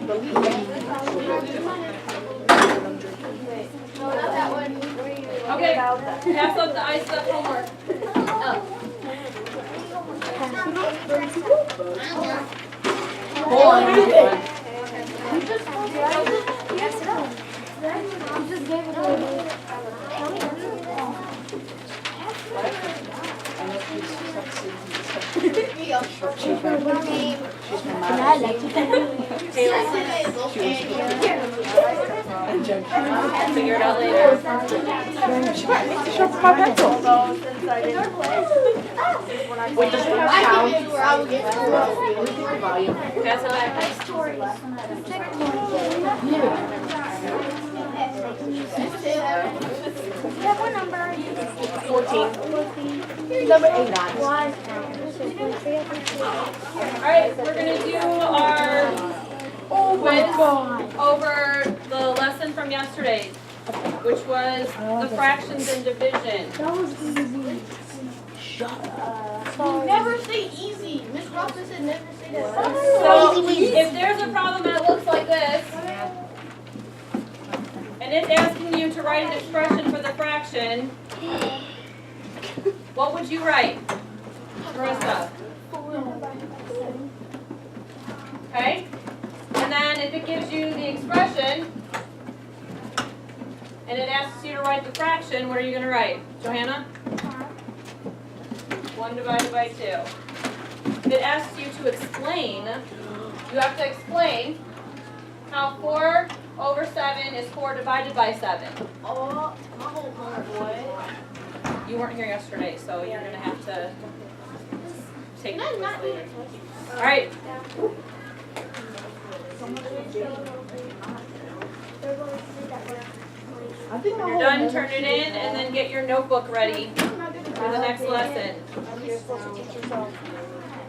Okay, pass up the ice up homework. Figure it out later. My pencil. Pass it back. What number? 14. Number 8. Alright, we're gonna do our quiz over the lesson from yesterday, which was the fractions and division. That was easy. Never say easy. Miss Robson said never say that. So, if there's a problem that looks like this, and it's asking you to write an expression for the fraction, what would you write, Marissa? Okay? And then if it gives you the expression, and it asks you to write the fraction, what are you going to write? Johanna? 1 divided by 2. If it asks you to explain, you have to explain how 4 over 7 is 4 divided by 7. Oh, my whole heart, boy. You weren't here yesterday, so you're going to have to take Can I this not later. All right. I think When you're done, turn it in, and then get your notebook ready for the next lesson.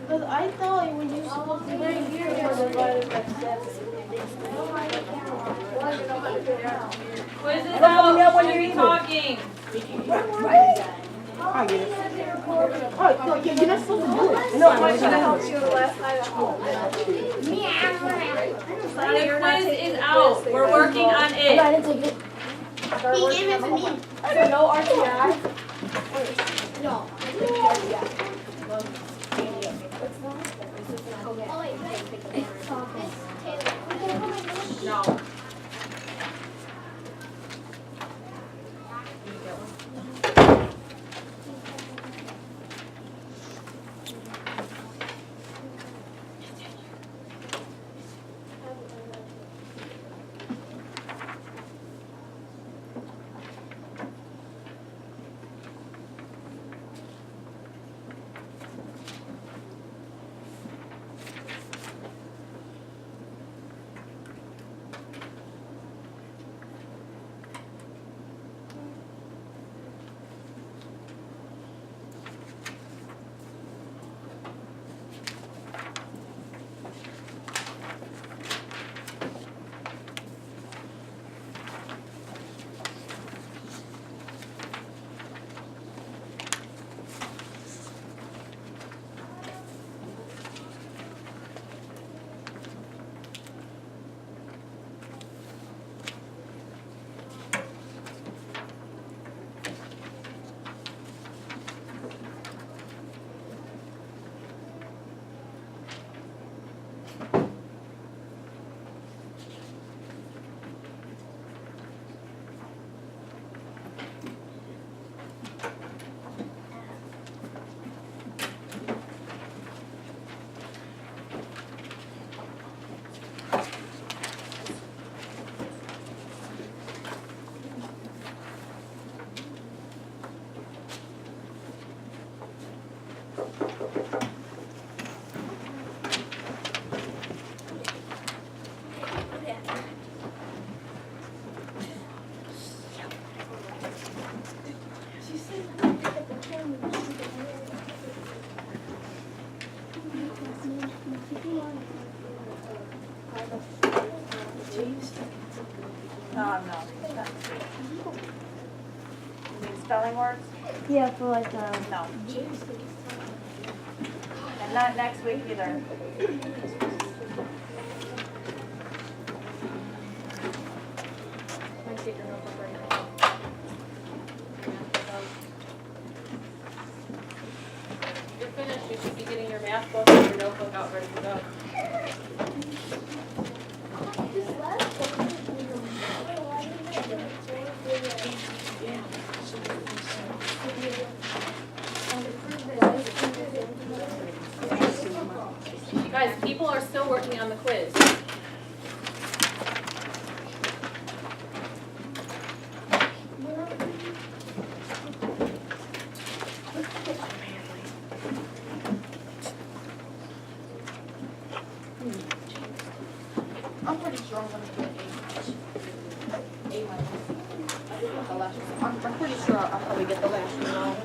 Because I thought when you supposed to bring here, it was divided by 7. Quiz is out. When you're talking. I get it. Oh, no, you're not supposed to do it. No, I should have helped you last night at home. The quiz is out. We're working on it. I didn't take it. He gave it to me. So no RTI? No. No. No. You mean spelling words? Yeah, for like No. And not next week either. get your notebook right now. You're finished, you should be getting your math book and your notebook out ready to go. Guys, people are still working on the quiz. I'm pretty sure I'm gonna get A minus. I think it's the last one. I'm pretty sure I'll probably get the last one now.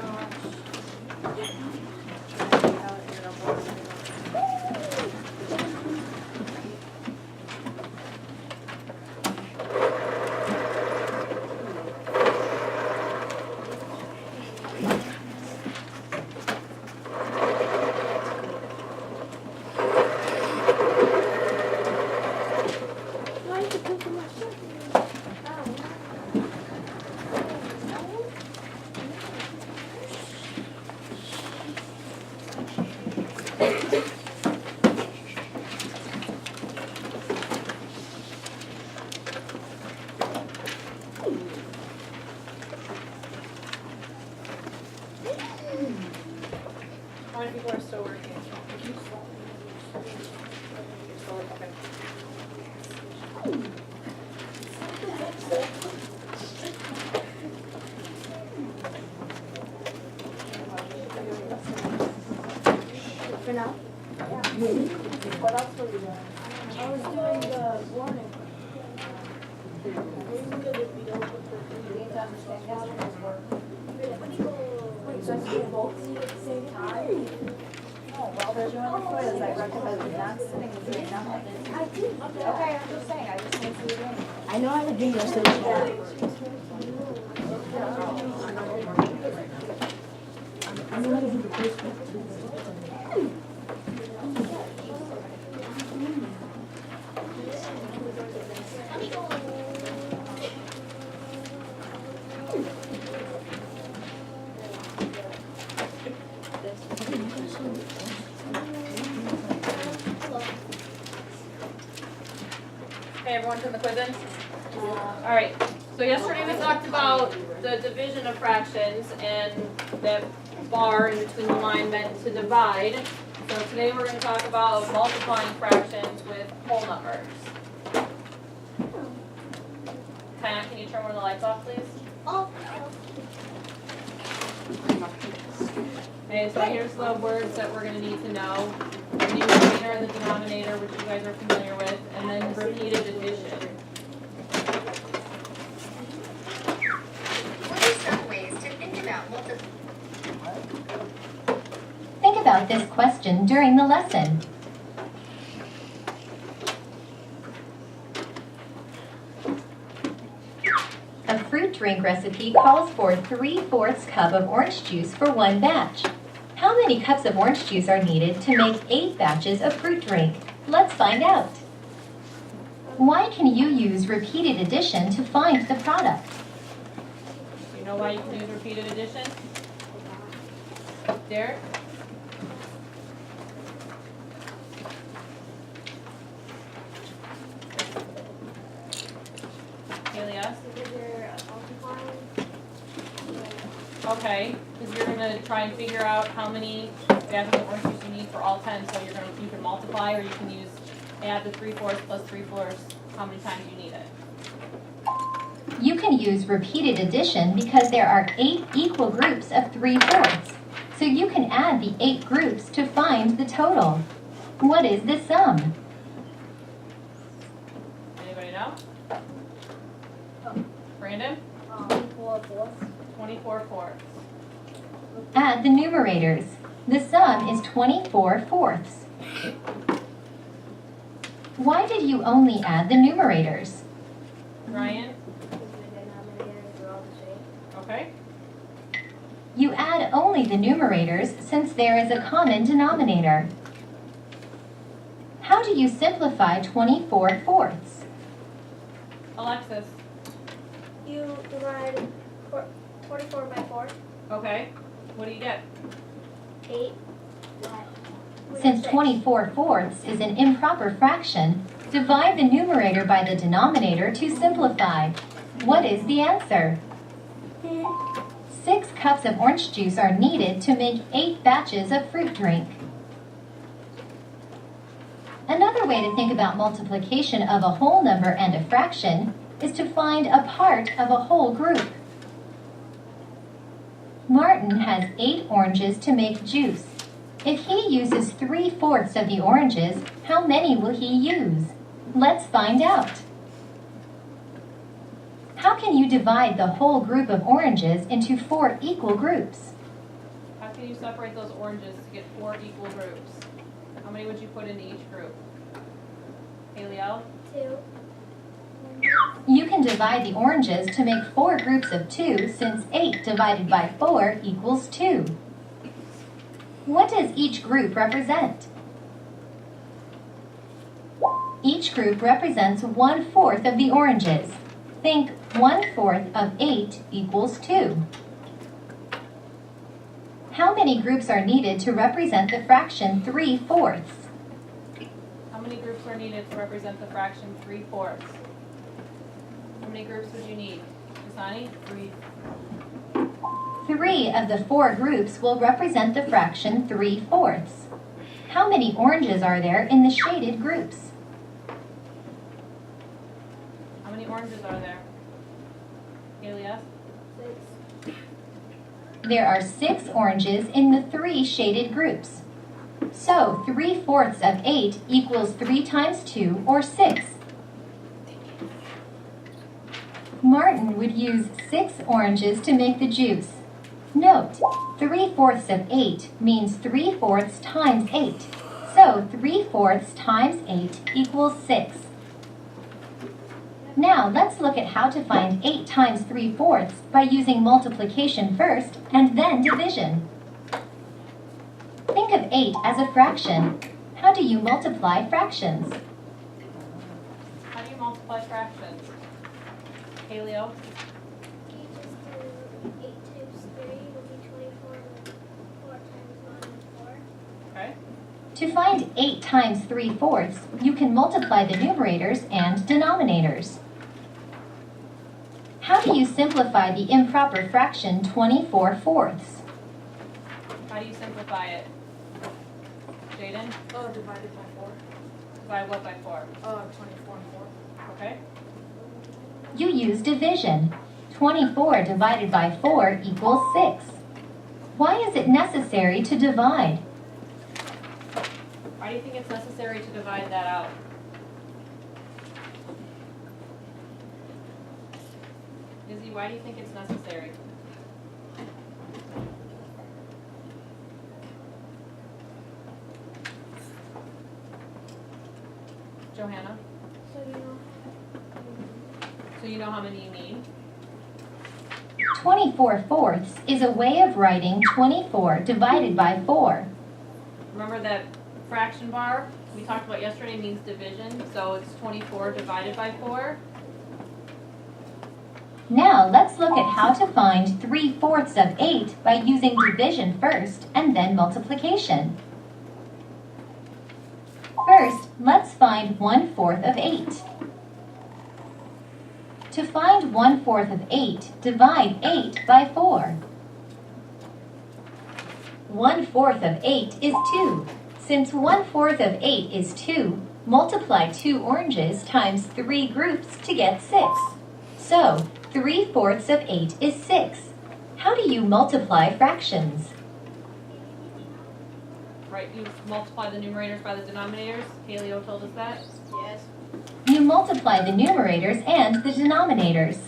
How many people are still working? Okay. For now? What else were you doing? I was doing the warning. Wait, so I should do both at the same time? Oh, while they're doing the quiz, I recommend not sitting and doing nothing. I did. Okay, I'm just saying, I just need to see it in. I know I have a video, so I know how to do the quiz. Okay, everyone turn the quiz in? All right, so yesterday we talked about the division of fractions and that bar in between the line meant to divide. So today we're going to talk about multiplying fractions with whole numbers. Tanya, can you turn one of the lights off, please? Okay, so here's the words that we're going to need to know. The numerator and the denominator, which you guys are familiar with, and then repeated addition. What are some ways to think about this question during the lesson? A fruit drink recipe calls for 3/4 cup of orange juice for one batch. How many cups of orange juice are needed to make 8 batches of fruit drink? Let's find out. Why can you use repeated addition to find the product? Do you know why you can use repeated addition? Derek? Haley, yes? Because you're multiplying. Okay, because you're gonna try and figure out how many batches of orange juice you need for all 10, so you can multiply, or you can use add the 3/4 plus 3/4, how many times you need it. You can use repeated addition because there are 8 equal groups of 3/4. So you can add the 8 groups to find the total. What is the sum? Anybody know? Brandon? 24/4. Add the numerators. The sum is 24/4. Why did you only add the numerators? Ryan? Okay. You add only the numerators since there is a common denominator. How do you simplify 24/4? Alexis? You divide 24 by 4. Okay, what do you get? 8. Since 24/4 is an improper fraction, divide the numerator by the denominator to simplify. What is the answer? 6 cups of orange juice are needed to make 8 batches of fruit drink. Another way to think about multiplication of a whole number and a fraction is to find a part of a whole group. Martin has 8 oranges to make juice. If he uses 3/4 of the oranges, how many will he use? Let's find out. How can you divide the whole group of oranges into 4 equal groups? How can you separate those oranges to get 4 equal groups? How many would you put into each group? Haley-El? 2. You can divide the oranges to make 4 groups of 2 since 8 divided by 4 equals 2. What does each group represent? Each group represents 1/4 of the oranges. Think 1/4 of 8 equals 2. How many groups are needed to represent the fraction 3/4? How many groups are needed to represent the fraction 3/4? How many groups would you need? Kasani? 3. 3 of the 4 groups will represent the fraction 3/4. How many oranges are there in the shaded groups? How many oranges are there? Haley-S? 6. There are 6 oranges in the 3 shaded groups. So 3/4 of 8 equals 3 times 2 or 6. Martin would use 6 oranges to make the juice. Note, 3/4 of 8 means 3/4 times 8. So 3/4 times 8 equals 6. Now let's look at how to find 8 times 3/4 by using multiplication first and then division. Think of 8 as a fraction. How do you multiply fractions? How do you multiply fractions? Haley-O? You just do 8 times 3 will be 24. 4 times 1 is 4. Okay. To find 8 times 3/4, you can multiply the numerators and denominators. How do you simplify the improper fraction 24/4? How do you simplify it? Jaden? Divided by 4. Divide what by 4? 24 and 4. Okay. You use division. 24 divided by 4 equals 6. Why is it necessary to divide? Why do you think it's necessary to divide that out? Izzy, why do you think it's necessary? Johanna? So you know. So you know how many you need? 24/4 is a way of writing 24 divided by 4. Remember that fraction bar we talked about yesterday means division, so it's 24 divided by 4. Now let's look at how to find 3/4 of 8 by using division first and then multiplication. First, let's find 1/4 of 8. To find 1/4 of 8, divide 8 by 4. 1/4 of 8 is 2. Since 1/4 of 8 is 2, multiply 2 oranges times 3 groups to get 6. So, 3/4 of 8 is 6. How do you multiply fractions? Right, you multiply the numerators by the denominators. Haley-O told us that. Yes. You multiply the numerators and the denominators.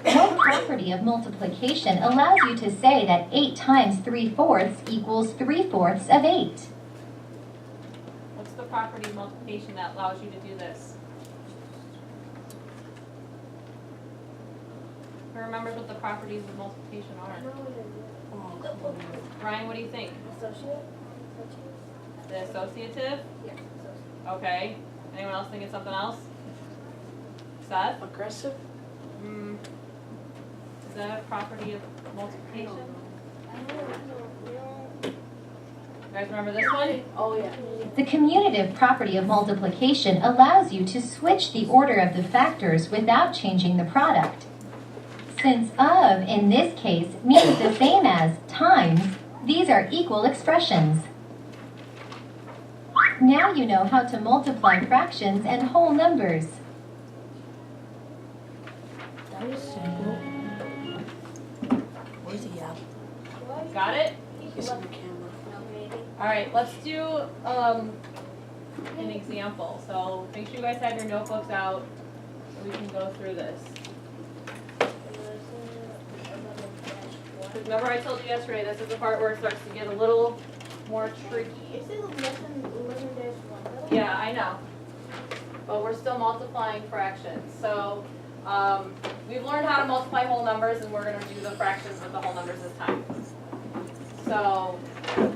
What property of multiplication allows you to say that 8 times 3/4 equals 3/4 of 8? What's the property of multiplication that allows you to do this? Who remembers what the properties of multiplication are? Ryan, what do you think? Associate? The associative? Yeah. Okay. Anyone else thinking something else? Seth? Aggressive? Is that a property of multiplication? You guys remember this one? Oh, yeah. The commutative property of multiplication allows you to switch the order of the factors without changing the product. Since of, in this case, means the same as times, these are equal expressions. Now you know how to multiply fractions and whole numbers. That was simple. Where's he at? Got it? He's in the camera. Alright, let's do an example. So make sure you guys have your notebooks out so we can go through this. Remember I told you yesterday, this is the part where it starts to get a little more tricky. Is it less than 11-1? Yeah, I know. But we're still multiplying fractions. So we've learned how to multiply whole numbers, and we're going to do the fractions with the whole numbers this time. So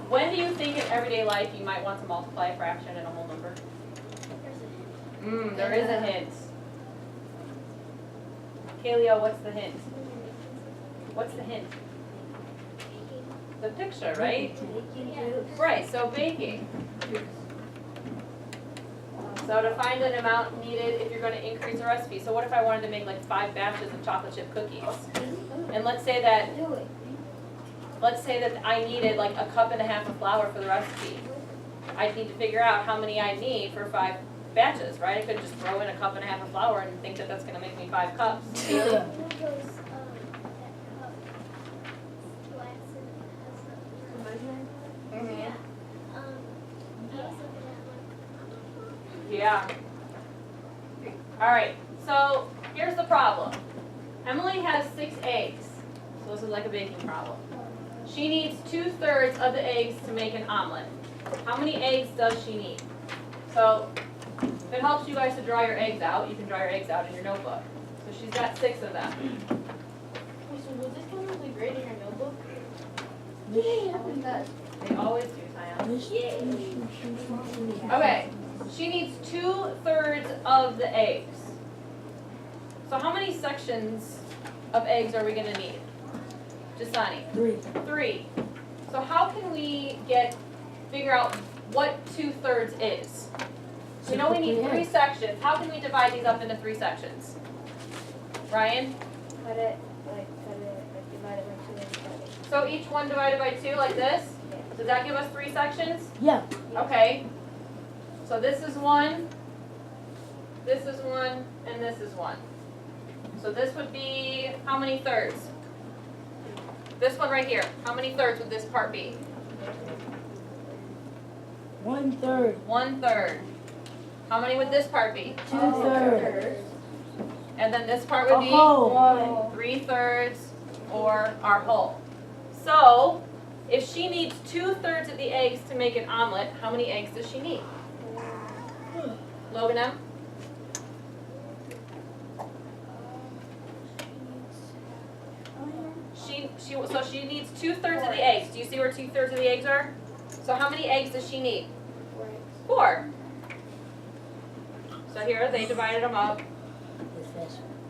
when do you think in everyday life you might want to multiply a fraction and a whole number? There is a hint. Kaleo, what's the hint? What's the hint? The picture, right? Right, so baking. So to find an amount needed if you're going to increase a recipe. So what if I wanted to make like 5 batches of chocolate chip cookies? And let's say that I needed like a cup and a half of flour for the recipe. I'd need to figure out how many I need for 5 batches, right? I could just throw in a cup and a half of flour and think that that's going to make me 5 cups. Yeah. Yeah. All right, so here's the problem. Emily has 6 eggs, so this is like a baking problem. She needs 2/3 of the eggs to make an omelet. How many eggs does she need? So if it helps you guys to draw your eggs out, you can draw your eggs out in your notebook. So she's got 6 of them. Wait, so was this coming with the grade in your notebook? They always do, Taya. Okay, she needs 2/3 of the eggs. So how many sections of eggs are we gonna need? Jasani? 3. So how can we figure out what 2/3 is? We know we need 3 sections. How can we divide these up into 3 sections? Ryan? Cut it, divide it by 2 and cut it. So each one divided by 2 like this? Does that give us 3 sections? Yeah. Okay. So this is 1, this is 1, and this is 1. So this would be how many thirds? This one right here. How many thirds would this part be? 1/3. 1/3. How many would this part be? 2/3. And then this part would be 3/3 or our whole. So if she needs 2/3 of the eggs to make an omelet, how many eggs does she need? Logan M? So she needs 2/3 of the eggs. Do you see where 2/3 of the eggs are? So how many eggs does she need? 4. So here they divided them up.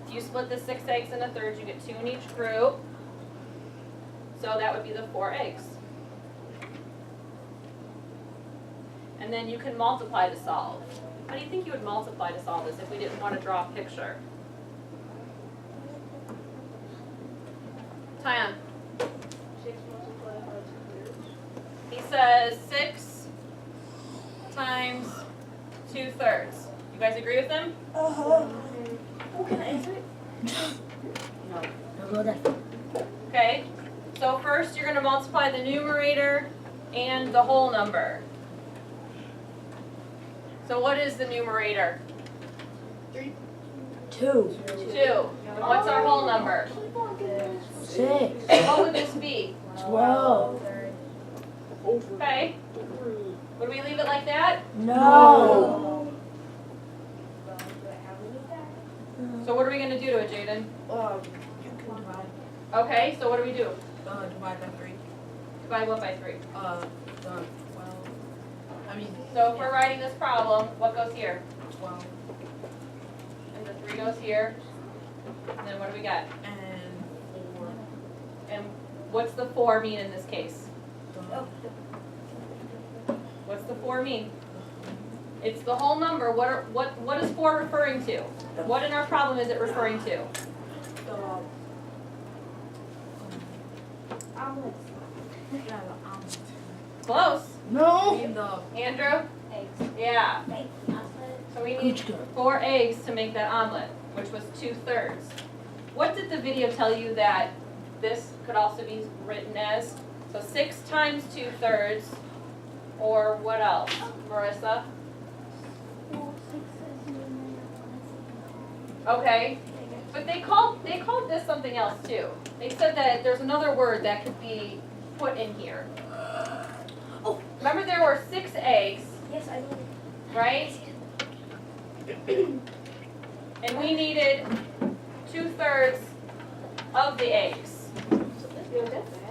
If you split the 6 eggs into thirds, you get 2 in each group. So that would be the 4 eggs. And then you can multiply to solve. How do you think you would multiply to solve this if we didn't want to draw a picture? Tyan. 6 multiplied by 2/3. He says 6 times 2/3. You guys agree with him? Oh, can I answer it? Okay. So first you're going to multiply the numerator and the whole number. So what is the numerator? 2. 2. What's our whole number? 6. What would this be? 12. Okay. Would we leave it like that? No. So what are we going to do to it, Jaden? You can divide. Okay, so what do we do? Divide by 3. Divide what by 3? 12. I mean, So if we're writing this problem, what goes here? 12. And the 3 goes here. And then what do we got? And 4. And what's the 4 mean in this case? What's the 4 mean? It's the whole number. What is 4 referring to? What in our problem is it referring to? Omelets. Close. No. Andrew? Eggs. Yeah. Eggs. So we need 4 eggs to make that omelet, which was 2/3. What did the video tell you that this could also be written as? So 6 times 2/3, or what else? Marissa? 4, 6, 7, 8, 9, Okay. But they called this something else too. They said that there's another word that could be put in here. Oh. Remember there were 6 eggs, Yes, I know. right? And we needed 2/3 of the eggs.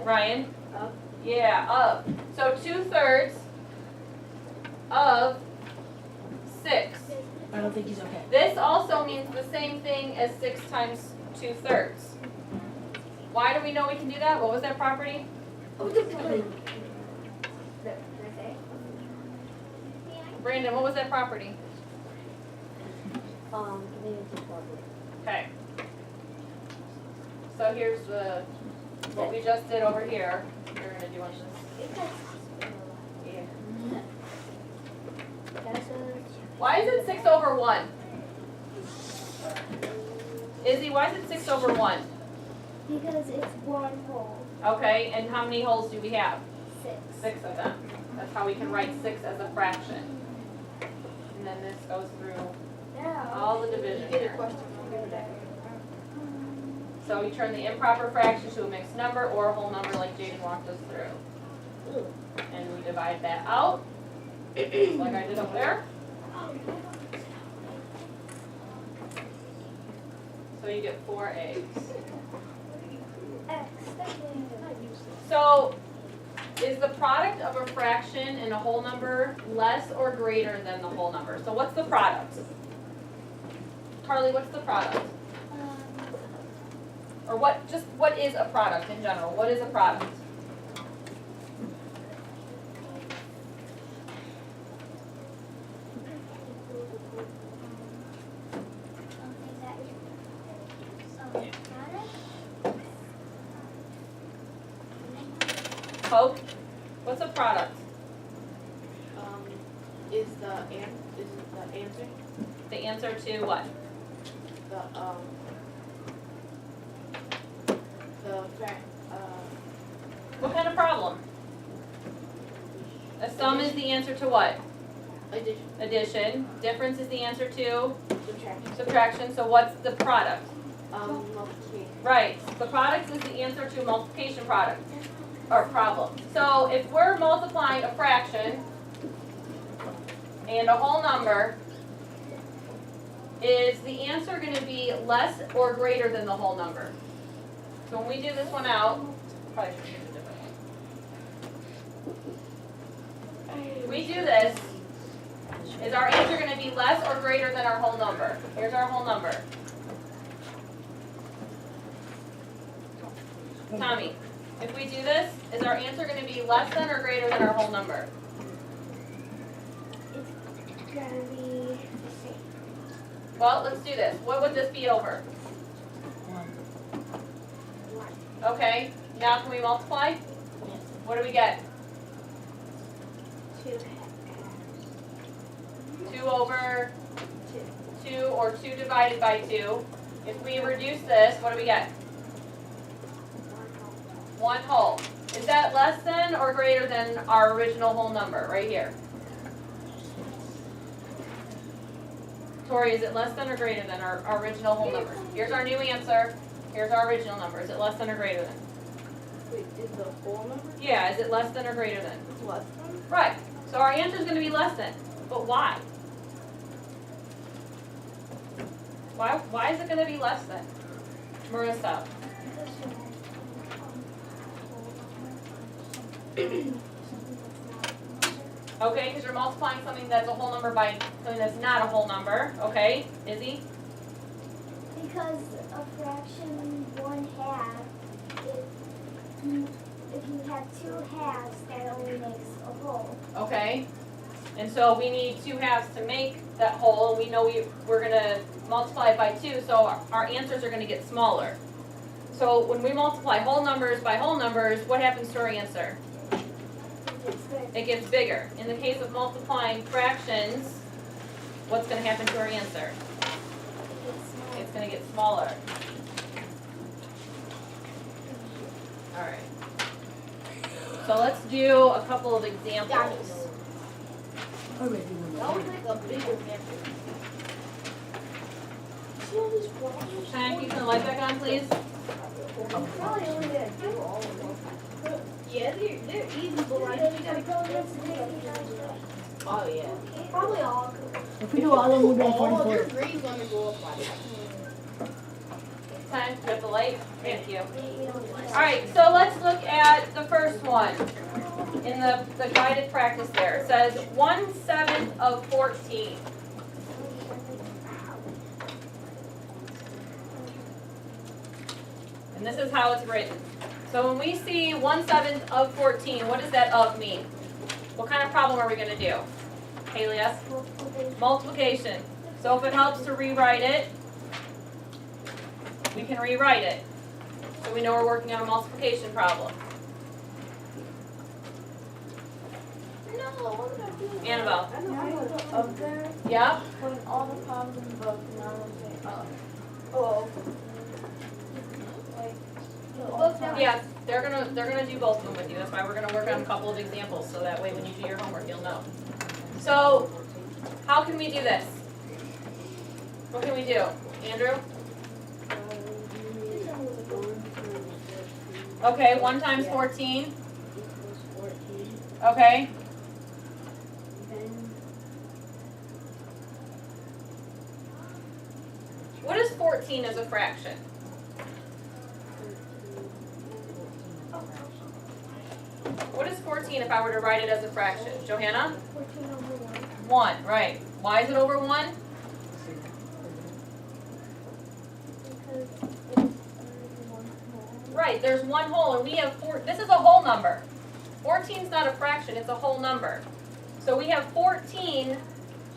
Ryan? Of? Yeah, of. So 2/3 of 6. I don't think he's okay. This also means the same thing as 6 times 2/3. Why do we know we can do that? What was that property? Brandon, what was that property? Okay. So here's what we just did over here. You're gonna do on this. Yeah. Why is it 6/1? Izzy, why is it 6/1? Because it's one whole. Okay, and how many holes do we have? 6. 6 of them. That's how we can write 6 as a fraction. And then this goes through Now. all the division Get a here. question from me today. So we turn the improper fraction to a mixed number or a whole number like Jaden walked us through. And we divide that out, just like I did up there. So you get 4 eggs. X. So is the product of a fraction and a whole number less or greater than the whole number? So what's the product? Carly, what's the product? Or what is a product in general? What is a product? Hope, what's a product? Is the answer The answer to what? the fact What kind of problem? A sum is the answer to what? addition, Addition. Difference is the answer to subtraction, subtraction. So what's the product? multiplication. Right. The product is the answer to a multiplication product or problem. So if we're multiplying a fraction and a whole number, is the answer going to be less or greater than the whole number? So when we do this one out, probably should use a different one. We do this, is our answer going to be less or greater than our whole number? Here's our whole number. Tommy, if we do this, is our answer going to be less than or greater than our whole number? It's gonna be the same. Well, let's do this. What would this be over? 1. Okay, now can we multiply? What do we get? 2. 2 over 2, or 2 divided by 2. If we reduce this, what do we get? 1 whole. Is that less than or greater than our original whole number right here? Tori, is it less than or greater than our original whole number? Here's our new answer. Here's our original number. Is it less than or greater than? Wait, is the whole number? Yeah, is it less than or greater than? It's less than? Right. So our answer is going to be less than. But why? Why is it going to be less than? Marissa. Okay, because you're multiplying something that's a whole number by something that's not a whole number. Okay, Izzy? Because Because a fraction 1/2, if you have 2 halves, that only makes a whole. Okay? And so we need 2 halves to make that whole, and we know we're gonna multiply it by 2, so our answers are gonna get smaller. So when we multiply whole numbers by whole numbers, what happens to our answer? It's good. It gets bigger. In the case of multiplying fractions, what's gonna happen to our answer? It's small. It's gonna get smaller. Alright. So let's do a couple of examples. That was like a big example. See all these problems? Cheyenne, can you turn the light back on, please? Probably only that do all of them. Yeah, they're easy, but like you gotta go Oh yeah. Probably all. If we do all of them, we'll do Oh, 44. your grade's gonna go up like Cheyenne, you have the light? Thank you. You know, Alright, so let's look at the first one. In the guided practice there, it says 1/7 of 14. And this is how it's written. So when we see 1/7 of 14, what does that of mean? What kind of problem are we gonna do? Haley, yes? Multiplication. So if it helps to rewrite it, we can rewrite it. So we know we're working on a multiplication problem. No, what did I do? Annabelle. I know I put up there, Yeah? putting all the problems in the book, and now I'm saying, oh. Like, the book that Yes, they're gonna do both of them with you. That's why we're gonna work on a couple of examples, so that way when you do your homework, you'll know. So, how can we do this? What can we do? Andrew? Okay, 1 times 14. Okay. What is 14 as a fraction? What is 14 if I were to write it as a fraction? Johanna? 14 over 1. 1, right. Why is it over 1? Because it's only 1 whole. Right, there's 1 whole, and we have 4. This is a whole number. 14 is not a fraction, it's a whole number. So we have 14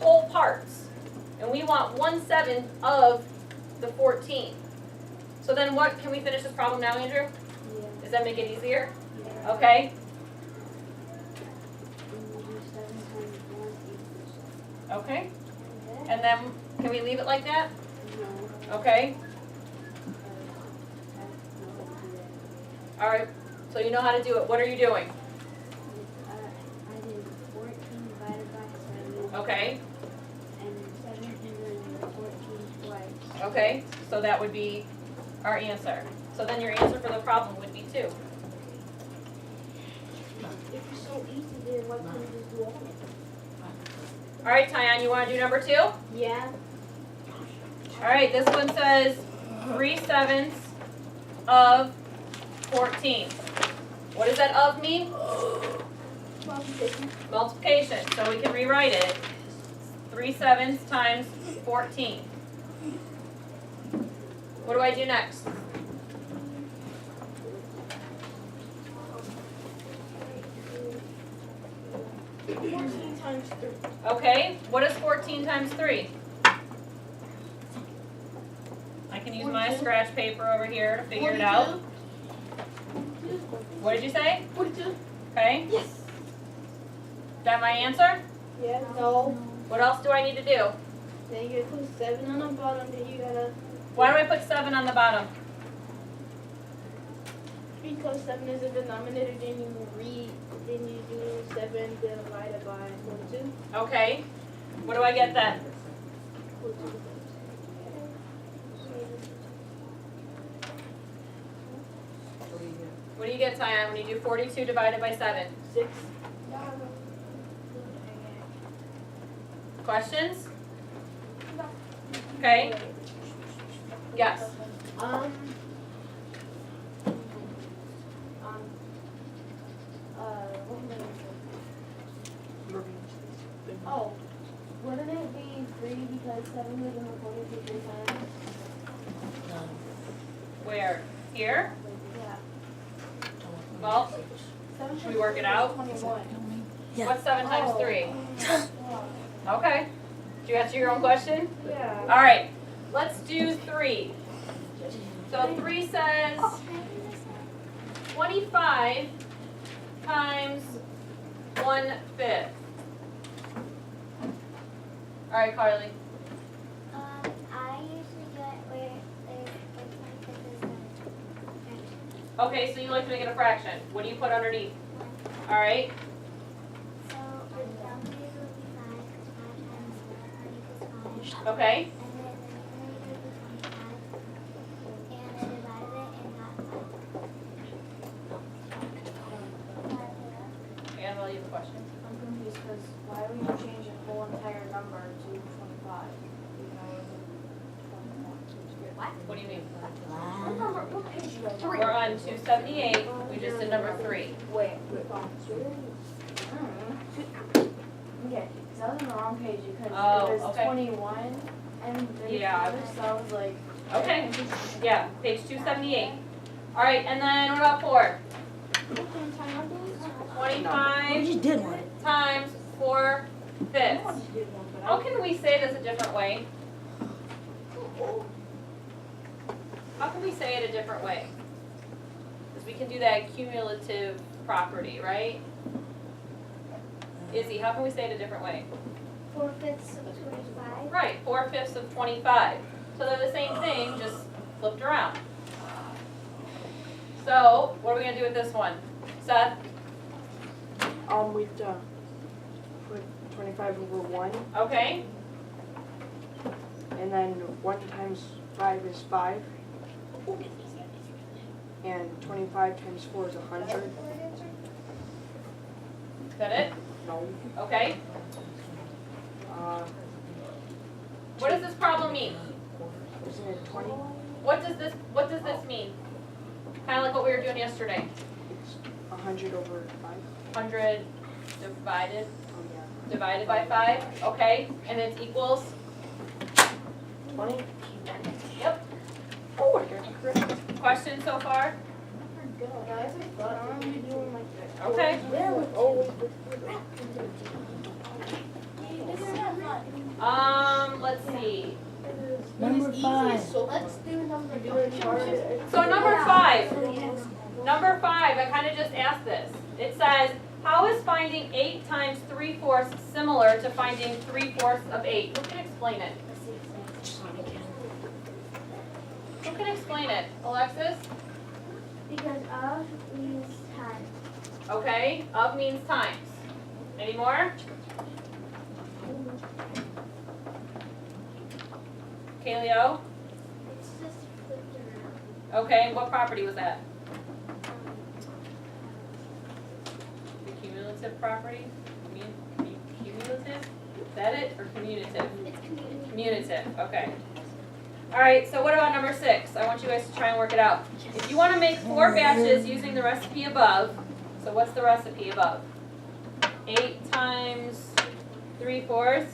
whole parts, and we want 1/7 of the 14. So then what, can we finish this problem now, Andrew? Yeah. Does that make it easier? Yeah. Okay, okay. And then, can we leave it like that? Okay, alright, so you know how to do it. What are you doing? I did 14 divided by 7, Okay, and then 7 and then 14 twice. okay, so that would be our answer. So then your answer for the problem would be 2. If it's so easy, then why can't you just do all of it? Alright, Tyann, you wanna do number 2? Yeah. Alright, this one says 3/7 of 14. What does that of mean? Multiplication. Multiplication, so we can rewrite it. 3/7 times 14. What do I do next? Times 3. Okay, what is 14 times 3? I can use my 42. scratch paper over here to figure it out. What did you say? 42. Okay, Yes. is that my answer? Yeah, no. What else do I need to do? Then you put 7 on the bottom, then you gotta, Why do I put 7 on the bottom? because 7 is a denominator, then you do 7 divided by 42. Okay, what do I get then? 42. What do you get, Tyann, when you do 42 divided by 7? 6. Questions? Okay, yes. Um, what am I gonna say? Oh, wouldn't it be 3 because 7 was in the 42 3 times? here. Yeah. Well, should we work it out? 21. What's 7 times 3? Okay. Did you answer your own question? Yeah. All right, let's do 3. So 3 says 25 times 1/5. All right, Carly. I usually do it where there's like 25 is a fraction. Okay, so you like to make it a fraction. What do you put underneath? All right. So the denominator would be 5, because 5 times 4 equals 5. Okay. And then the numerator would be 25. And I divided it and got 5. Annabelle, you have a question? I'm confused because why would you change a whole entire number to 25? What do you mean? What number, what page you guys We're on 278. We just did number 3. Wait. Okay, because I was on the wrong page because Oh, it was okay. 21 and then Yeah. so I was like, Okay. Yeah, page 278. All right, and then what about 4? 25 did one. times 4/5. How can we say this a different way? How can we say it a different way? Because we can do that cumulative property, right? Izzy, how can we say it a different way? 4/5 of 25. Right, 4/5 of 25. So they're the same thing, just flipped around. So, what are we gonna do with this one? Seth? we'd put 25 over 1, Okay, and then 1 times 5 is 5, and 25 times 4 is 100. is that it? No. Okay. What does this problem mean? Isn't it 20? What does this mean? Kinda like what we were doing yesterday. It's 100 over 5. 100 divided Oh, divided by 5, okay, and it's equals? yeah. 20? Yep. Oh, I got you correct. Question so far? Guys, I thought I would be doing like that. Okay. Always. Let's see. Number 5. So let's do number So number 5. Number 5, I kind of just asked this. It says, how is finding 8 times 3/4 similar to finding 3/4 of 8? Who can explain it? Who can explain it? Alexis? Because of means times. Okay, of means times. Any more? Kaleo? It's just flipped around. Okay, what property was that? The cumulative property? Cumulative? Is that it, or commutative? It's community. Commutative, okay. All right, so what about number 6? I want you guys to try and work it out. If you want to make 4 batches using the recipe above, so what's the recipe above? 8 times 3/4